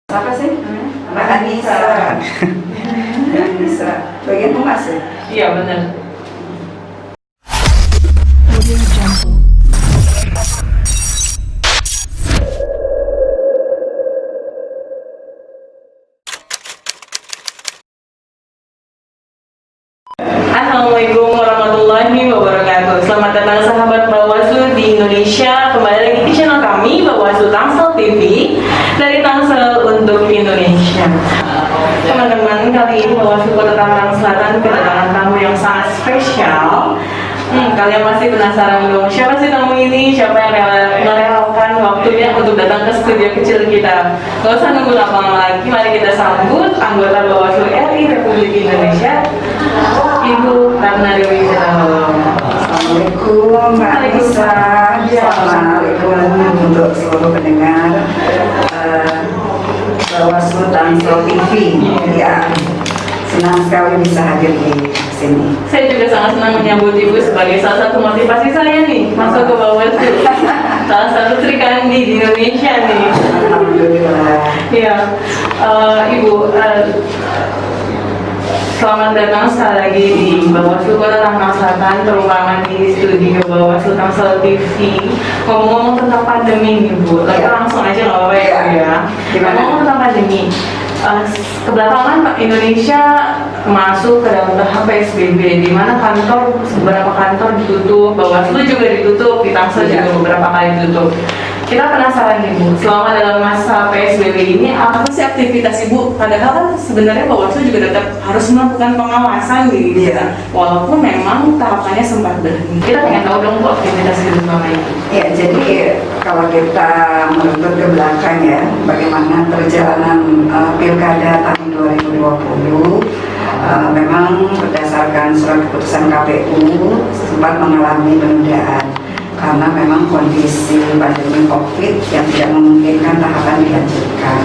Siapa sih? Mbak Anissa. Anissa. Bagian humas ya? Iya benar. Assalamualaikum warahmatullahi wabarakatuh. Selamat datang sahabat Bawaslu di Indonesia. Kembali lagi di channel kami Bawaslu Tangsel TV dari Tangsel untuk Indonesia. Teman-teman, kali ini Bawaslu Kota Tangerang Selatan kedatangan tamu yang sangat spesial. Kalian pasti penasaran dong, siapa sih tamu ini? Siapa yang merelakan waktunya untuk datang ke studio kecil kita? Gak usah nunggu lama lagi, mari kita sambut anggota Bawaslu RI Republik Indonesia, Ibu Ratna Dewi Zahra. Assalamualaikum Mbak Anissa. Assalamualaikum untuk seluruh pendengar Bawaslu Tangsel TV. Ya, senang sekali bisa hadir di sini. Saya juga sangat senang menyambut Ibu sebagai salah satu motivasi saya nih masuk ke Bawaslu. Salah satu Sri Kandi di Indonesia nih. Alhamdulillah. Iya, Ibu. Selamat datang sekali lagi di Bawaslu Kota Tangerang Selatan, terutama di studio Bawaslu Tangsel TV. Ngomong-ngomong tentang pandemi nih Bu, langsung aja nggak apa-apa ya Bu ya. Ngomong tentang pandemi, kebelakangan Indonesia masuk ke dalam tahap PSBB, di mana beberapa kantor ditutup, Bawaslu juga ditutup, di Tangsel juga beberapa kali ditutup. Kita penasaran nih Bu, selama dalam masa PSBB ini apa sih aktivitas Ibu? Padahal kan sebenarnya Bawaslu juga tetap harus melakukan pengawasan gitu, walaupun memang tahapannya sempat berhenti. Kita pengen tahu dong Bu aktivitas Ibu selama ini. Ya, jadi kalau kita merunut ke belakang ya, bagaimana perjalanan Pilkada tahun 2020, memang berdasarkan surat keputusan KPU sempat mengalami penundaan karena memang kondisi pandemi COVID yang tidak memungkinkan tahapan dilanjutkan.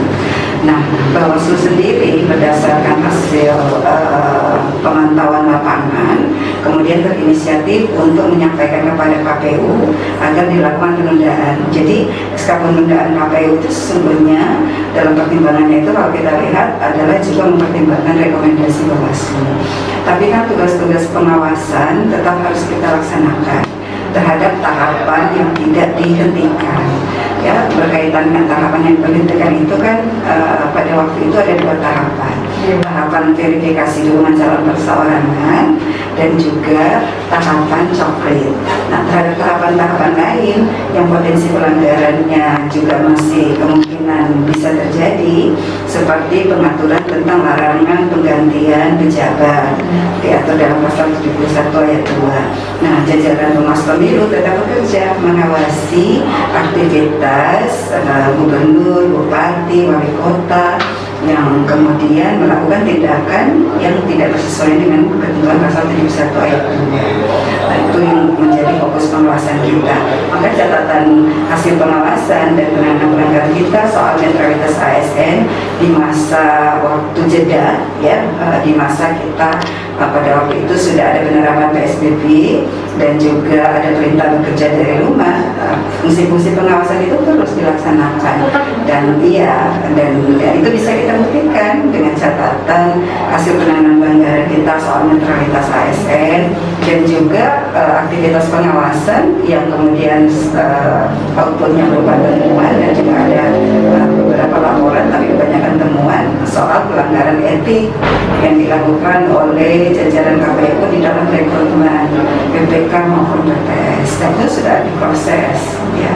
Nah, Bawaslu sendiri berdasarkan hasil pemantauan lapangan, kemudian berinisiatif untuk menyampaikan kepada KPU agar dilakukan penundaan. Jadi, SK penundaan KPU itu sesungguhnya dalam pertimbangannya itu kalau kita lihat adalah juga mempertimbangkan rekomendasi Bawaslu. Tapi kan tugas-tugas pengawasan tetap harus kita laksanakan terhadap tahapan yang tidak dihentikan. Ya, berkaitan dengan tahapan yang dihentikan itu kan pada waktu itu ada dua tahapan. Tahapan verifikasi dukungan calon perseorangan dan juga tahapan coklit. Nah, terhadap tahapan-tahapan lain yang potensi pelanggarannya juga masih kemungkinan bisa terjadi, seperti pengaturan tentang larangan penggantian pejabat diatur dalam pasal 71 ayat 2. Nah, jajaran pengawas pemilu tetap bekerja mengawasi aktivitas gubernur, bupati, wali kota yang kemudian melakukan tindakan yang tidak sesuai dengan ketentuan pasal 71 ayat 2. Nah, itu yang menjadi fokus pengawasan kita. Maka catatan hasil pengawasan dan penanganan pelanggaran kita soal netralitas ASN di masa waktu jeda, ya, di masa kita pada waktu itu sudah ada penerapan PSBB dan juga ada perintah bekerja dari rumah. Fungsi-fungsi pengawasan itu terus dilaksanakan dan itu bisa kita buktikan dengan catatan hasil penanganan pelanggaran kita soal netralitas ASN dan juga aktivitas pengawasan yang kemudian outputnya berupa temuan dan juga ada beberapa laporan, tapi kebanyakan temuan soal pelanggaran etik yang dilakukan oleh jajaran KPU di dalam rekrutmen PPK maupun BPS, dan itu sudah diproses ya.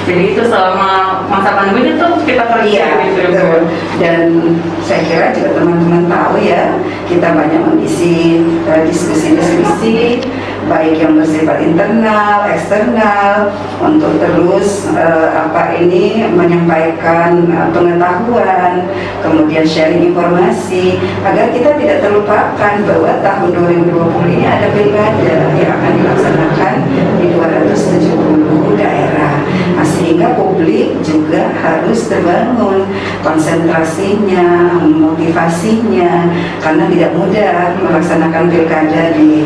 Jadi itu selama masa pandemi itu kita kerja gitu ya. Dan saya kira juga teman-teman tahu ya, kita banyak mengisi diskusi-diskusi baik yang bersifat internal, eksternal, untuk terus menyampaikan pengetahuan, kemudian sharing informasi agar kita tidak terlupakan bahwa tahun 2020 ini ada pilkada yang akan dilaksanakan di 270 daerah. Masih sehingga publik juga harus terbangun konsentrasinya, motivasinya, karena tidak mudah melaksanakan pilkada di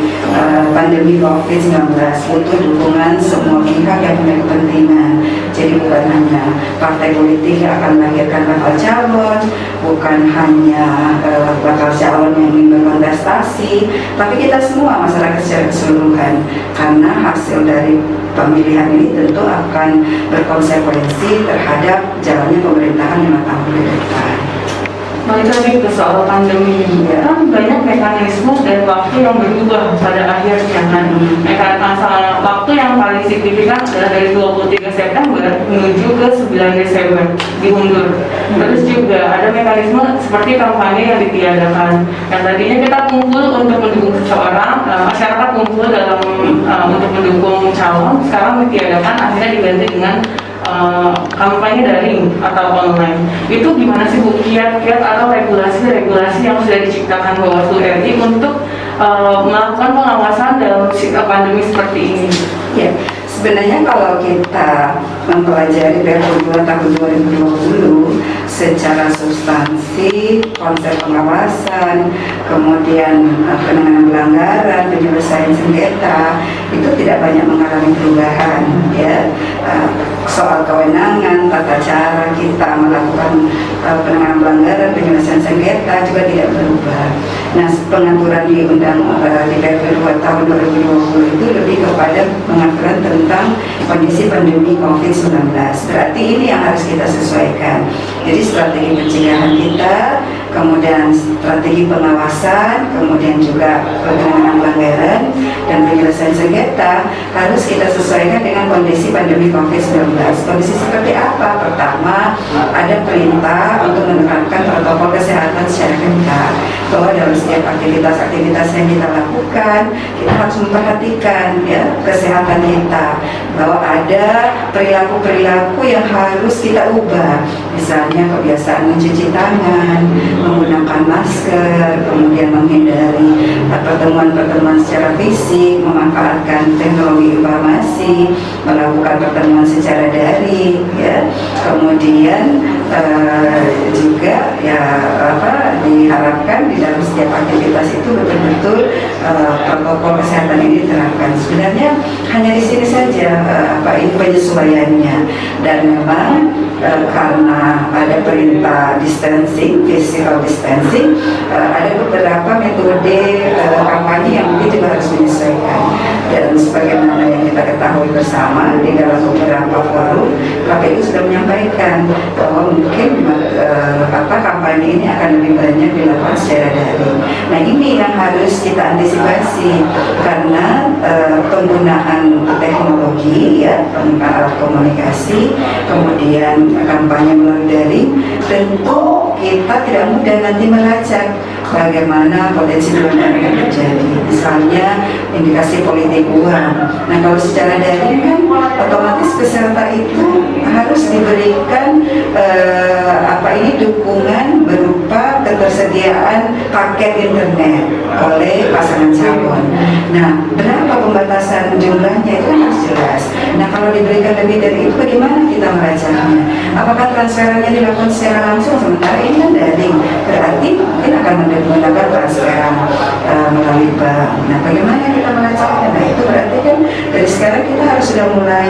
pandemi COVID-19, butuh dukungan semua pihak yang punya kepentingan. Jadi bukan hanya partai politik yang akan melahirkan bakal calon, bukan hanya bakal calon yang ingin berkontestasi, tapi kita semua masyarakat secara keseluruhan, karena hasil dari pemilihan ini tentu akan berkonsekuensi terhadap jalannya pemerintahan 5 tahun ke depan. Balik lagi ke soal pandemi, kan banyak mekanisme dan waktu yang berubah pada akhirnya kan. Masalah waktu yang paling signifikan adalah dari 23 September menuju ke 9 Desember diundur. Terus juga ada mekanisme seperti kampanye yang ditiadakan. Yang tadinya kita kumpul untuk mendukung seseorang, masyarakat kumpul dalam untuk mendukung calon, sekarang ditiadakan, akhirnya diganti dengan kampanye daring atau online. Itu gimana sih Bu, kiat-kiat atau regulasi-regulasi yang sudah diciptakan Bawaslu RI untuk melakukan pengawasan dalam pandemi seperti ini? Ya, sebenarnya kalau kita mempelajari Perpu 2 tahun 2020 secara substansi, konsep pengawasan, kemudian penanganan pelanggaran, penyelesaian sengketa, itu tidak banyak mengalami perubahan, ya. Soal kewenangan, tata cara kita melakukan penanganan pelanggaran, penyelesaian sengketa juga tidak berubah. Nah, pengaturan di di Perpu 2 tahun 2020 itu lebih kepada pengaturan tentang kondisi pandemi COVID-19. Berarti ini yang harus kita sesuaikan. Jadi strategi pencegahan kita, kemudian strategi pengawasan, kemudian juga penanganan pelanggaran dan penyelesaian sengketa harus kita sesuaikan dengan kondisi pandemi COVID-19. Kondisi seperti apa? Pertama, ada perintah untuk menerapkan protokol kesehatan secara ketat, bahwa dalam setiap aktivitas-aktivitas yang kita lakukan, kita harus memperhatikan ya kesehatan kita, bahwa ada perilaku-perilaku yang harus kita ubah, misalnya kebiasaan mencuci tangan, menggunakan masker, kemudian menghindari pertemuan-pertemuan secara fisik, memanfaatkan teknologi informasi, melakukan pertemuan secara daring, ya. Kemudian juga ya diharapkan di dalam setiap aktivitas itu betul-betul protokol kesehatan ini diterapkan. Sebenarnya hanya di sini saja ini penyesuaiannya, dan memang karena ada perintah distancing, physical distancing, ada beberapa metode kampanye yang mungkin juga harus menyesuaikan. Dan sebagaimana yang kita ketahui bersama di dalam beberapa forum, KPU sudah menyampaikan bahwa mungkin kampanye ini akan lebih banyak dilakukan secara daring. Nah, ini yang harus kita antisipasi, karena penggunaan teknologi, ya, penggunaan alat komunikasi, kemudian kampanye melalui daring, tentu kita tidak mudah nanti melacak bagaimana potensi pelanggaran yang terjadi, misalnya indikasi politik uang. Nah, kalau secara daring kan otomatis peserta itu harus diberikan dukungan berupa ketersediaan paket internet oleh pasangan calon. Nah, berapa pembatasan jumlahnya itu harus jelas. Nah, kalau diberikan lebih dari itu, bagaimana kita melacaknya? Apakah transferannya dilakukan secara langsung, sementara ini kan daring, berarti mungkin akan menggunakan transferan melalui bank. Nah, bagaimana kita melacaknya? Nah, itu berarti kan dari sekarang kita harus sudah mulai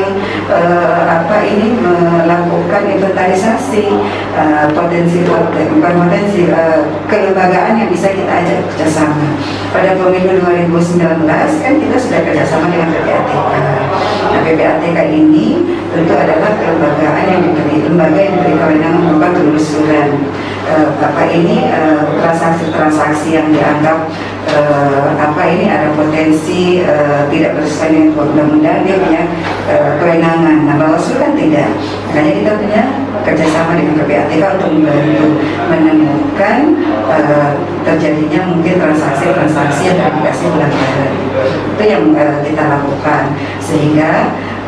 melakukan inventarisasi potensi kelembagaan yang bisa kita ajak kerjasama. Pada pemilu 2019 kan kita sudah kerjasama dengan PPATK. Nah, PPATK ini tentu adalah kelembagaan yang diberi kewenangan berupa penelusuran transaksi-transaksi yang dianggap ada potensi tidak bersesuai dengan undang-undang, dia punya kewenangan. Nah, Bawaslu kan tidak. Makanya kita punya kerjasama dengan PPATK untuk membantu menemukan terjadinya mungkin transaksi-transaksi yang terindikasi pelanggaran. Itu yang kita lakukan, sehingga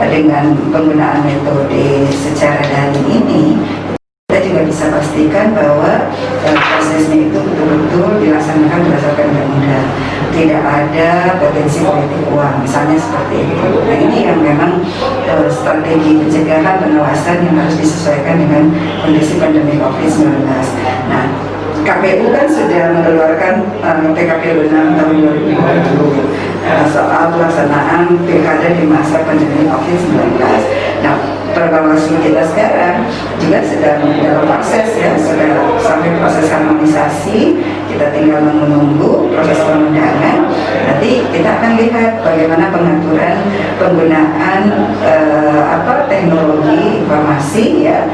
dengan penggunaan metode secara daring ini kita juga bisa pastikan bahwa prosesnya itu betul-betul dilaksanakan berdasarkan undang-undang, tidak ada potensi politik uang, misalnya seperti itu. Nah ini yang memang strategi pencegahan pengawasan yang harus disesuaikan dengan kondisi pandemi COVID-19. Nah, KPU kan sudah mengeluarkan PKPU 6 tahun 2020 soal pelaksanaan pilkada di masa pandemi COVID-19. Nah, Bawaslu kita sekarang juga sedang dalam proses ya, sudah sampai proses harmonisasi. Kita tinggal menunggu proses pengundangan. Nanti kita akan lihat bagaimana pengaturan penggunaan teknologi informasi ya,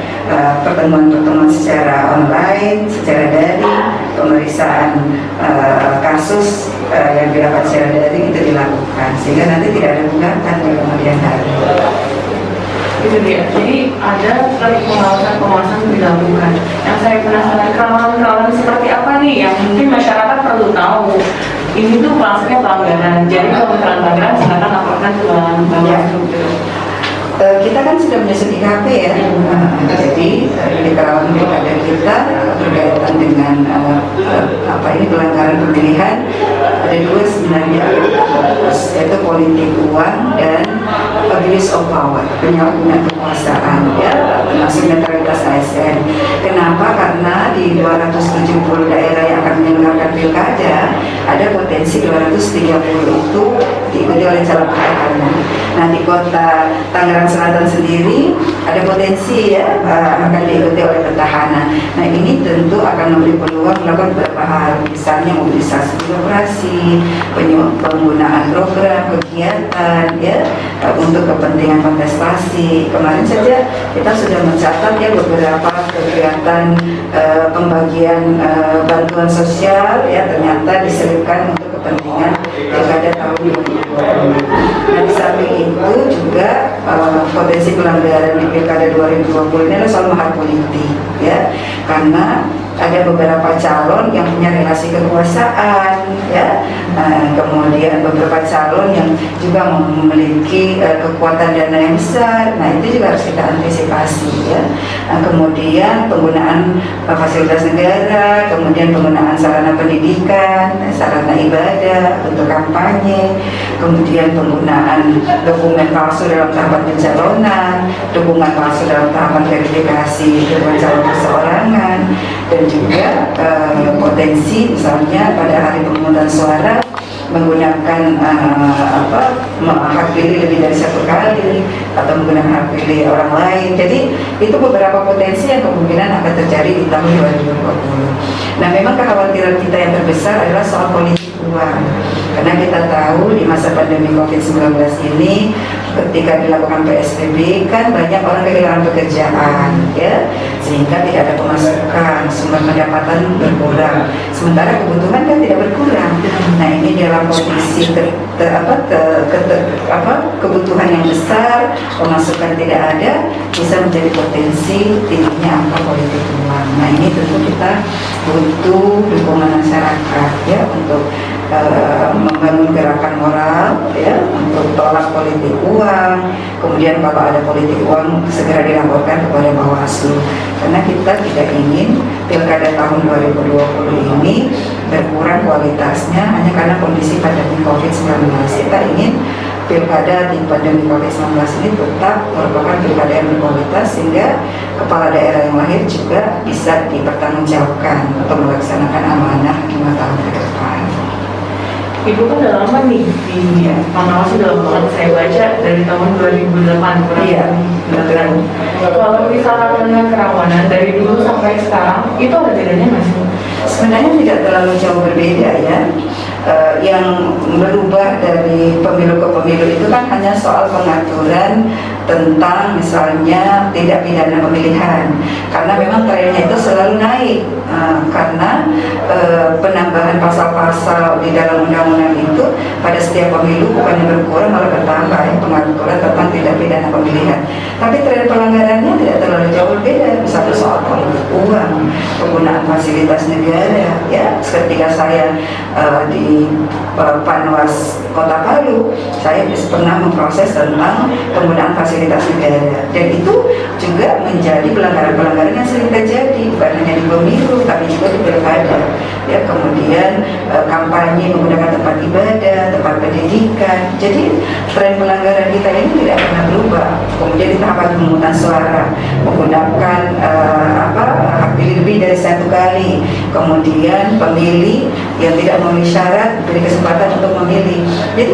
pertemuan-pertemuan secara online, secara daring, pemeriksaan kasus yang dilakukan secara daring itu dilakukan, sehingga nanti tidak ada gugatan di kemudian hari. Itu dia. Jadi ada pengawasan dilakukan. Yang saya penasaran, kerawanan seperti apa nih yang mungkin masyarakat perlu tahu. Ini tuh maksudnya pelanggaran. Jadi kalau misalnya pelanggaran, silakan laporkan ke Bawaslu. Kita kan sudah menyusun IKP ya, jadi di kerawanan pilkada kita berkaitan dengan pelanggaran pemilihan ada dua sebenarnya, yaitu politik uang dan abuse of power, penyalahgunaan kekuasaan ya, termasuk netralitas ASN. Kenapa? Karena di 270 daerah yang akan menyelenggarakan pilkada ada potensi 230 itu diikuti oleh calon petahana. Nah di kota Tangerang Selatan sendiri ada potensi ya akan diikuti oleh petahana. Nah ini tentu akan memberi peluang melakukan beberapa hal, misalnya mobilisasi birokrasi, penggunaan program kegiatan ya untuk kepentingan kontestasi. Kemarin saja kita sudah mencatat ya beberapa kegiatan pembagian bantuan sosial ya ternyata diselipkan untuk kepentingan pilkada tahun 2020. Nah di samping itu juga potensi pelanggaran di pilkada 2020 ini adalah soal mahar politik ya, karena ada beberapa calon yang punya relasi kekuasaan ya, kemudian beberapa calon yang juga memiliki kekuatan dana yang besar. Nah itu juga harus kita antisipasi ya. Kemudian penggunaan fasilitas negara, kemudian penggunaan sarana pendidikan, sarana ibadah untuk kampanye, kemudian penggunaan dokumen palsu dalam tahapan pencalonan, dukungan palsu dalam tahapan verifikasi dukungan calon perseorangan, dan juga potensi misalnya pada hari pemungutan suara menggunakan hak pilih lebih dari satu kali atau menggunakan hak pilih orang lain. Jadi itu beberapa potensi yang kemungkinan akan terjadi di tahun 2020. Nah memang kekhawatiran kita yang terbesar adalah soal politik uang, karena kita tahu di masa pandemi COVID-19 ini ketika dilakukan PSBB kan banyak orang kehilangan pekerjaan ya, sehingga tidak ada pemasukan, sumber pendapatan berkurang, sementara kebutuhan kan tidak berkurang. Nah ini dalam kondisi kebutuhan yang besar, pemasukan tidak ada, bisa menjadi potensi tingginya angka politik uang. Nah ini tentu kita butuh dukungan masyarakat ya untuk membangun gerakan moral ya untuk tolak politik uang. Kemudian kalau ada politik uang segera dilaporkan kepada Bawaslu, karena kita tidak ingin pilkada tahun 2020 ini berkurang kualitasnya hanya karena kondisi pandemi COVID-19. Kita ingin pilkada di pandemi COVID-19 ini tetap merupakan pilkada yang berkualitas, sehingga kepala daerah yang lahir juga bisa dipertanggungjawabkan untuk melaksanakan amanah 5 tahun ke depan. Ibu kan udah lama nih di pengawas, udah lama banget saya baca dari tahun 2008 kurang. Iya, betul. Kalau misalkan dengan kerawanan dari dulu sampai sekarang itu ada bedanya nggak sih? Sebenarnya tidak terlalu jauh berbeda ya. Yang berubah dari pemilu ke pemilu itu kan hanya soal pengaturan tentang misalnya tidak pidana pemilihan, karena memang trennya itu selalu naik karena penambahan pasal-pasal di dalam undang-undang itu pada setiap pemilu bukannya berkurang malah bertambah ya, pengaturan tentang tidak pidana pemilihan. Tapi tren pelanggarannya tidak terlalu jauh berbeda, misalnya soal politik uang, penggunaan fasilitas negara ya. Ketika saya di Panwas Kota Palu, saya pernah memproses tentang penggunaan fasilitas fasilitas negara, dan itu juga menjadi pelanggaran-pelanggaran yang sering terjadi bukan hanya di pemilu tapi juga di pilkada. Ya, kemudian kampanye menggunakan tempat ibadah, tempat pendidikan. Jadi tren pelanggaran kita ini tidak pernah berubah. Kemudian di tahapan pemungutan suara menggunakan hak pilih lebih dari 1 kali. Kemudian pemilih yang tidak memenuhi syarat beri kesempatan untuk memilih. Jadi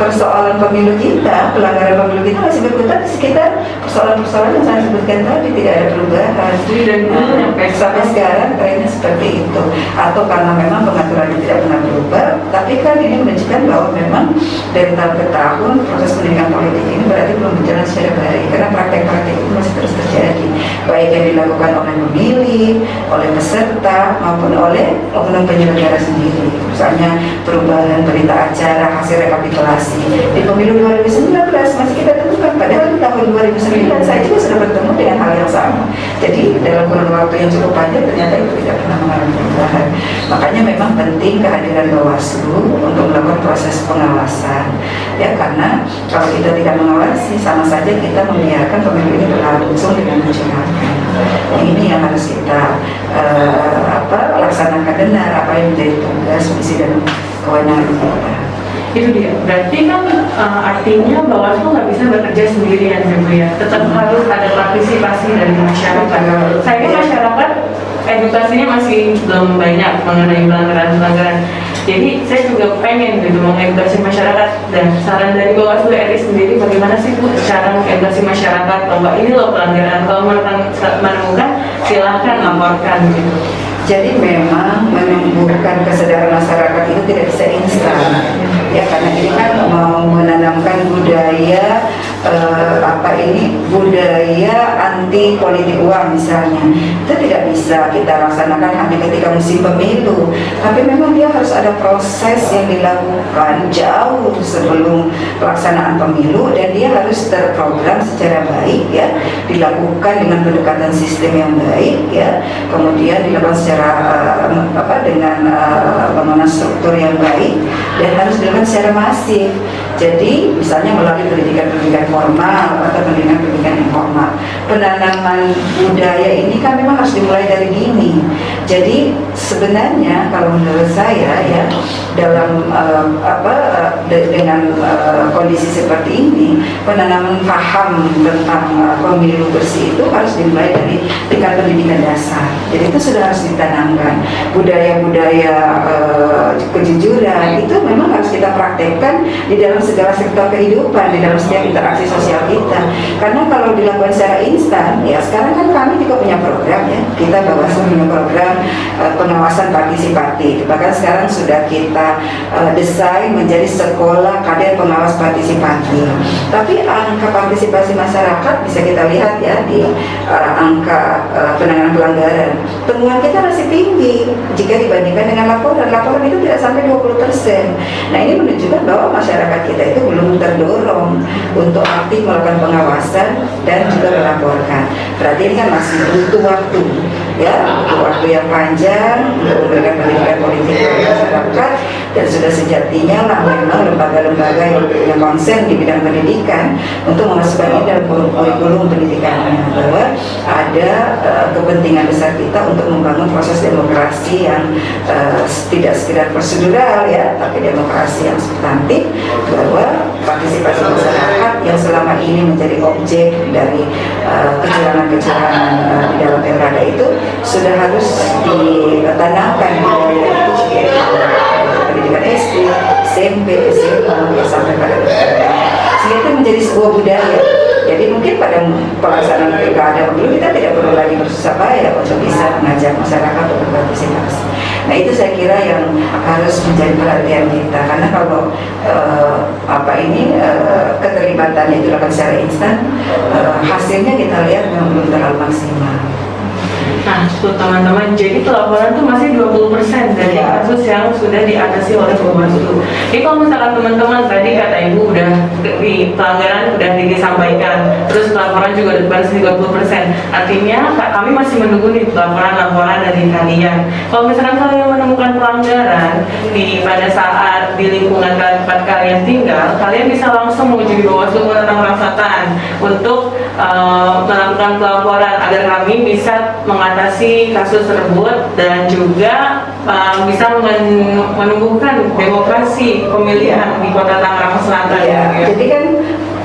persoalan pemilu kita, pelanggaran pemilu kita masih berkutat di sekitar persoalan-persoalan yang saya sebutkan tadi, tidak ada perubahan. Dan Sampai sekarang trennya seperti itu. Atau karena memang pengaturannya tidak pernah berubah, tapi kan ini menunjukkan bahwa memang dari tahun ke tahun proses pendidikan politik ini berarti belum berjalan secara baik, karena praktek-praktek itu masih terus terjadi, baik yang dilakukan oleh pemilih, oleh peserta maupun oleh oknum penyelenggara sendiri. Misalnya perubahan berita acara hasil rekapitulasi di pemilu 2019 masih kita temukan, padahal di tahun 2009 saya juga sudah bertemu dengan hal yang sama. Jadi dalam kurun waktu yang cukup panjang ternyata itu tidak pernah mengalami perubahan. Makanya memang penting kehadiran Bawaslu untuk melakukan proses pengawasan, ya, karena kalau kita tidak mengawasi sama saja kita membiarkan pemilu ini berlangsung dengan kecurangan. Ini yang harus kita laksanakan benar apa yang menjadi tugas, misi dan kewenangan kita. Itu dia, berarti kan artinya Bawaslu nggak bisa bekerja sendirian ya Bu ya, tetap harus ada partisipasi dari masyarakat. Saya masyarakat edukasinya masih belum banyak mengenai pelanggaran-pelanggaran, jadi saya juga pengen gitu mengedukasi masyarakat, dan saran dari Bawaslu RI sendiri bagaimana sih Bu cara mengedukasi masyarakat bahwa ini loh pelanggaran, kalau menemukan silahkan laporkan gitu. Jadi memang menumbuhkan kesadaran masyarakat itu tidak bisa instan, ya, karena ini kan mau menanamkan budaya budaya anti politik uang misalnya, itu tidak bisa kita laksanakan hanya ketika musim pemilu, tapi memang dia harus ada proses yang dilakukan jauh sebelum pelaksanaan pemilu, dan dia harus terprogram secara baik, ya, dilakukan dengan pendekatan sistem yang baik, ya, kemudian dilakukan secara dengan bangunan struktur yang baik, dan harus dilakukan secara masif. Jadi misalnya melalui pendidikan formal atau pendidikan informal. Penanaman budaya ini kan memang harus dimulai dari dini. Jadi sebenarnya kalau menurut saya, ya, dalam dengan kondisi seperti ini, penanaman paham tentang pemilu bersih itu harus dimulai dari tingkat pendidikan dasar. Jadi itu sudah harus ditanamkan. Budaya-budaya kejujuran itu memang harus kita praktekkan di dalam segala sektor kehidupan, di dalam setiap interaksi sosial kita. Karena kalau dilakukan secara instan, ya, sekarang kan kami juga punya program, ya, kita Bawaslu punya program pengawasan partisipatif. Bahkan sekarang sudah kita desain menjadi sekolah kader pengawas partisipatif. Tapi angka partisipasi masyarakat bisa kita lihat, ya, di angka penanganan pelanggaran. Temuan kita masih tinggi jika dibandingkan dengan laporan. Laporan itu tidak sampai 20%. Nah, ini menunjukkan bahwa masyarakat kita itu belum terdorong untuk aktif melakukan pengawasan dan juga melaporkan. Berarti ini kan masih butuh waktu, ya, butuh waktu yang panjang untuk memberikan pendidikan politik kepada masyarakat, dan sudah sejatinya lah memang lembaga-lembaga yang punya konsen di bidang pendidikan untuk memasukkan ini dalam kurikulum pendidikannya, bahwa ada kepentingan besar kita untuk membangun proses demokrasi yang tidak sekedar prosedural, ya, tapi demokrasi yang substantif, bahwa partisipasi masyarakat yang selama ini menjadi objek dari kecurangan-kecurangan di dalam pilkada itu sudah harus ditanamkan budaya itu, pendidikan SD, SMP, SMA, ya, sampai pada sehingga itu menjadi sebuah budaya. Jadi mungkin pada pelaksanaan pilkada dulu kita tidak perlu lagi bersusah payah untuk bisa mengajak masyarakat untuk berpartisipasi. Nah, itu saya kira yang harus menjadi perhatian kita, karena kalau keterlibatannya itu dilakukan secara instan, hasilnya kita lihat memang belum terlalu maksimal. Nah, teman-teman, jadi pelaporan itu masih 20% dari kasus yang sudah diatasi oleh Bawaslu. Jadi kalau misalkan teman-teman tadi kata Ibu udah di pelanggaran udah disampaikan, terus laporan juga depan 30%, artinya kami masih menunggu nih laporan-laporan dari kalian. Kalau misalkan kalian menemukan pelanggaran pada saat di lingkungan tempat kalian tinggal, kalian bisa langsung menghubungi Bawaslu Kota Tangerang Selatan untuk melakukan pelaporan agar kami bisa mengatasi kasus tersebut dan juga bisa menumbuhkan demokrasi pemilihan di Kota Tangerang Selatan. Ya, jadi kan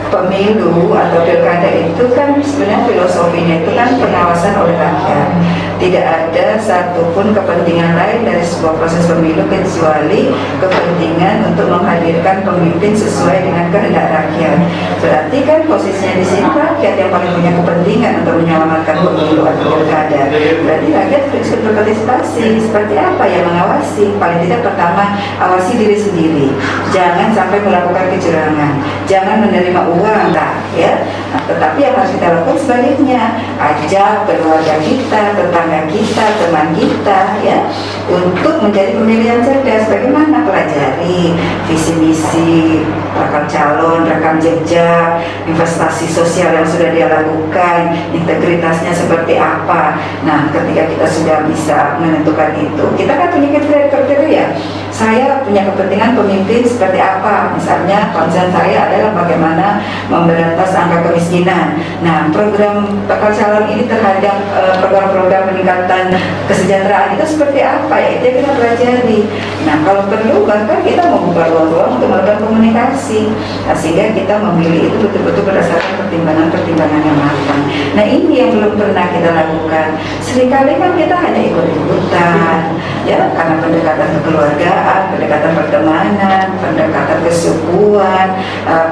pemilu atau pilkada itu kan sebenarnya filosofinya itu kan pengawasan oleh rakyat. Tidak ada satupun kepentingan lain dari sebuah proses pemilu kecuali kepentingan untuk menghadirkan pemimpin sesuai dengan kehendak rakyat. Berarti kan posisinya di sini rakyat yang paling punya kepentingan untuk menyelamatkan pemilu atau pilkada. Berarti rakyat harus berpartisipasi. Seperti apa yang mengawasi? Paling tidak pertama awasi diri sendiri. Jangan sampai melakukan kecurangan. Jangan menerima uang, ya. Nah, tetapi yang harus kita lakukan sebaliknya, ajak keluarga kita, tetangga kita, teman kita, ya, untuk menjadi pemilih yang cerdas. Bagaimana pelajari visi misi bakal calon, rekam jejak, investasi sosial yang sudah dia lakukan, integritasnya seperti apa. Nah, ketika kita sudah bisa menentukan itu, kita kan punya kriteria. Saya punya kepentingan pemimpin seperti apa. Misalnya concern saya adalah bagaimana memberantas angka kemiskinan. Nah, program bakal calon ini terhadap program-program peningkatan kesejahteraan itu seperti apa, ya itu yang kita pelajari. Nah, kalau perlu bahkan kita membuka ruang-ruang untuk melakukan komunikasi. Nah, sehingga kita memilih itu betul-betul berdasarkan pertimbangan-pertimbangan yang matang. Nah, ini yang belum pernah kita lakukan. Seringkali kan kita hanya ikut-ikutan, ya, karena pendekatan kekeluargaan, pendekatan pertemanan, pendekatan kesukuan,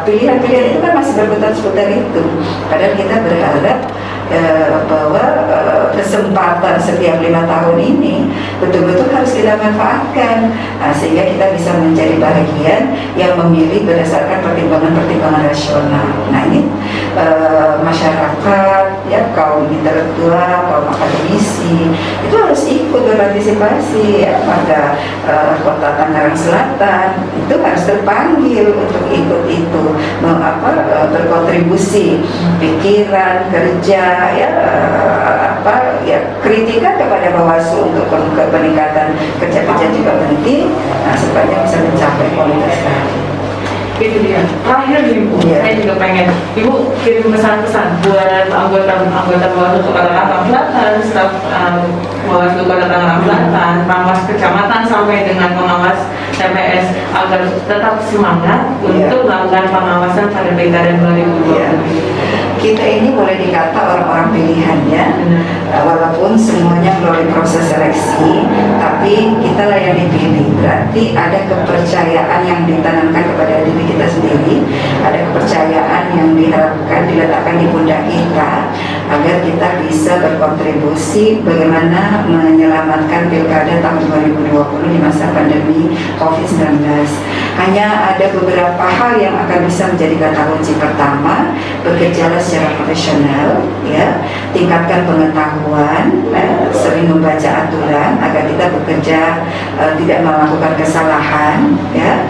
pilihan-pilihan itu kan masih berputar seputar itu. Padahal kita berharap bahwa kesempatan setiap 5 tahun ini betul-betul harus kita manfaatkan, sehingga kita bisa menjadi bagian yang memilih berdasarkan pertimbangan-pertimbangan rasional. Nah, ini masyarakat, ya, kaum intelektual, kaum akademisi itu harus ikut berpartisipasi, ya, pada Kota Tangerang Selatan itu harus terpanggil untuk ikut itu, berkontribusi pikiran, kerja, ya, kritikan kepada Bawaslu untuk peningkatan kerja-kerja juga penting, supaya bisa mencapai kualitas tadi. Itu dia. Terakhir nih Bu, saya juga pengen Ibu kirim pesan-pesan buat anggota Bawaslu Kota Tangerang Selatan, staf Bawaslu Kota Tangerang Selatan, pengawas kecamatan sampai dengan pengawas TPS agar tetap semangat untuk melakukan pengawasan pada pilkada 2020. Kita ini boleh dikata orang-orang pilihan, ya, walaupun semuanya melalui proses seleksi, tapi kita lah yang dipilih. Berarti ada kepercayaan yang ditanamkan kepada diri kita sendiri, ada kepercayaan yang diharapkan diletakkan di pundak kita agar kita bisa berkontribusi bagaimana menyelamatkan pilkada tahun 2020 di masa pandemi COVID-19. Hanya ada beberapa hal yang akan bisa menjadi kata kunci. Pertama, bekerjalah secara profesional, ya, tingkatkan pengetahuan, sering membaca aturan agar kita bekerja tidak melakukan kesalahan, ya,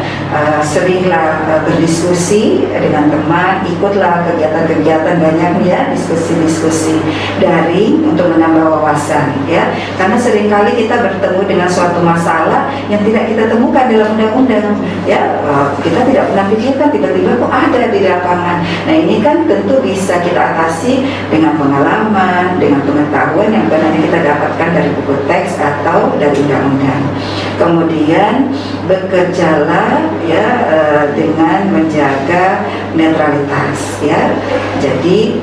seringlah berdiskusi dengan teman, ikutlah kegiatan-kegiatan banyaknya, diskusi-diskusi daring untuk menambah wawasan, ya, karena seringkali kita bertemu dengan suatu masalah yang tidak kita temukan dalam undang-undang, ya, kita tidak pernah pikirkan, tiba-tiba kok ada di lapangan. Nah, ini kan tentu bisa kita atasi dengan pengalaman, dengan pengetahuan yang benar kita dapatkan dari buku teks atau dari undang-undang. Kemudian bekerjalah, ya, dengan menjaga netralitas, ya. Jadi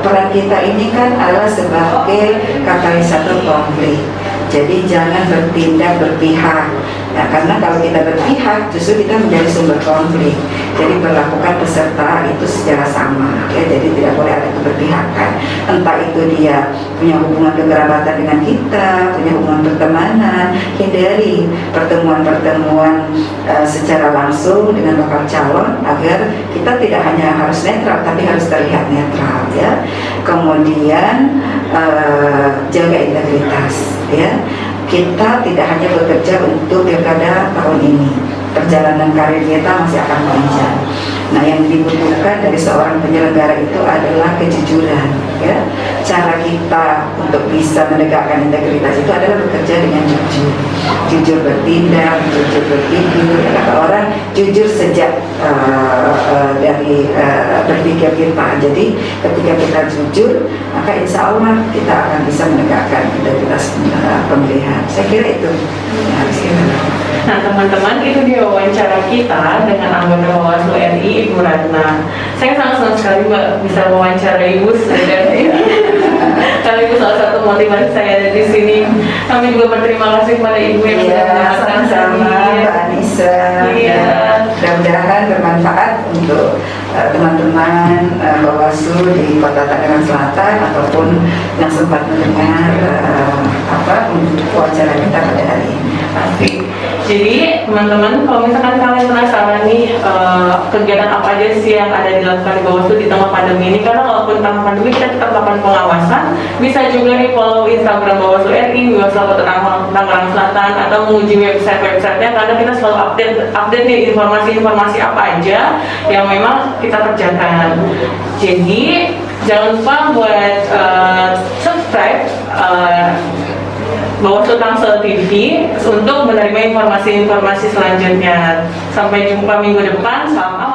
peran kita ini kan adalah sebagai katalisator konflik. Jadi jangan bertindak berpihak. Nah, karena kalau kita berpihak justru kita menjadi sumber konflik. Jadi perlakukan peserta itu secara sama, ya. Jadi tidak boleh ada keberpihakan. Entah itu dia punya hubungan kekerabatan dengan kita, punya hubungan pertemanan, hindari pertemuan-pertemuan secara langsung dengan bakal calon agar kita tidak hanya harus netral tapi harus terlihat netral, ya. Kemudian jaga integritas, ya. kita tidak hanya bekerja untuk pilkada tahun ini, perjalanan karir kita masih akan panjang. Nah, yang dibutuhkan dari seorang penyelenggara itu adalah kejujuran, ya. Cara kita untuk bisa menegakkan integritas itu adalah bekerja dengan jujur, jujur bertindak, jujur berpikir. Kata orang, jujur sejak dari berpikir kita. Jadi, ketika kita jujur, maka insya Allah kita akan bisa menegakkan integritas pemilihan. Saya kira itu. Ya, Nah teman-teman, itu dia wawancara kita dengan anggota Bawaslu RI, Ibu Ratna. Saya sangat senang sekali Mbak bisa mewawancarai Ibu karena Ibu salah satu motivasi saya ada di sini. Kami juga berterima kasih kepada Ibu yang sudah mendengarkan sama Mbak Anissa. Iya. Mudah-mudahan bermanfaat untuk teman-teman Bawaslu di Kota Tangerang Selatan ataupun yang sempat mendengar untuk wawancara kita pada hari ini. Pasti. Jadi teman-teman, kalau misalkan kalian penasaran nih kegiatan apa aja sih yang ada dilakukan di Bawaslu di tengah pandemi ini, karena walaupun tengah pandemi kita tetap melakukan pengawasan, bisa juga nih follow Instagram Bawaslu RI, Bawaslu Kota Tangerang Selatan, atau mengunjungi website-nya karena kita selalu update nih informasi-informasi apa aja yang memang kita kerjakan. Jadi jangan lupa buat subscribe Bawaslu Tangsel TV untuk menerima informasi-informasi selanjutnya. Sampai jumpa minggu depan. Salam.